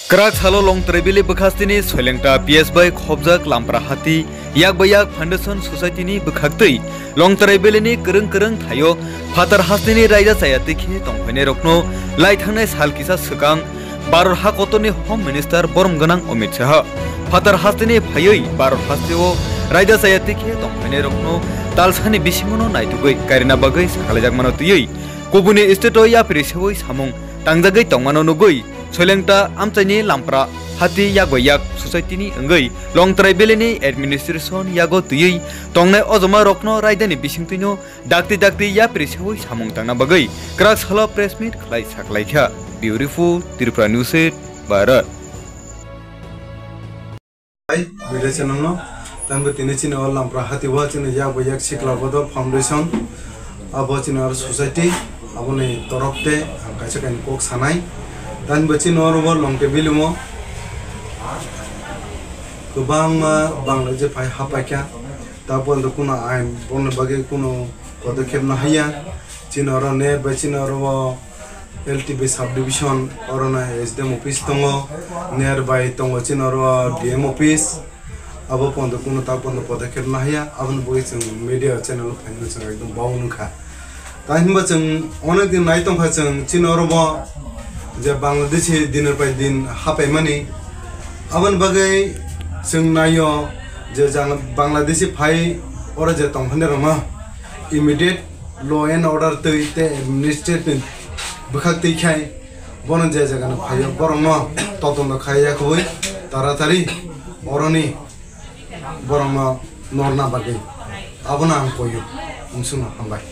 Krak halo long trebili bekhastini soilengta PS by khobjak lampra hati yak bayak foundation society ni bekhaktei long trebili ni kereng thayo fatar hastini raija sayati khi tongkhainirokno laithangnai salkisa swkang Bharat hakotoni home minister borom ganang Amit Shah fatar hastini phayoi Bharat hastio raija sayati khi tongkhainirokno talsani bisingono naitugoi karina bagai sakalajak manotiyoi kubuni state o Yapiri sewoi samung tangjagai tongmano nugoi Soilengta amchani lampra hati yago yak society ni engai long tribal ni administration yago tuyei tongnai ojoma rokno raidani bisingtino dakti Yapiri sewoi samung tangna bagai krak sala press meet khlai saklaikha beautiful Tripura News Bharat Hai video channel no tambe tinechin ol lampra hati wachine yago yak sikla bodo foundation abochin our society abone torokte kaisa kan kok sanai dan bacin orang long kebilumo, kubang Bangladesh pai hapakya, tapi untuk kuna aim, pun bagi kuno pada kem nahya, cina orang ne bacin orang LTB subdivision orang na SDM office tongo, nearby tongo cina orang DM office, abo pun untuk kuno tapi untuk pada kem nahya, abon bagi media channel panjang sangat itu bau nuka, tapi bacin orang di naik tong bacin cina orang जब बांग्लादेश दिन पर दिन हापे money अबन बगै जों नायो जे जां बांग्लादेशी फाइ और जे तंखने रमा इमीडिएट लॉ एंड ऑर्डर ते एडमिनिस्ट्रेटिव बखक तैखाय बन जे जगन फाइ बरम ततन खाया खबै तारातारि अरनि बरम नरना बगै अबना आं कोयो उमसुना हामबाय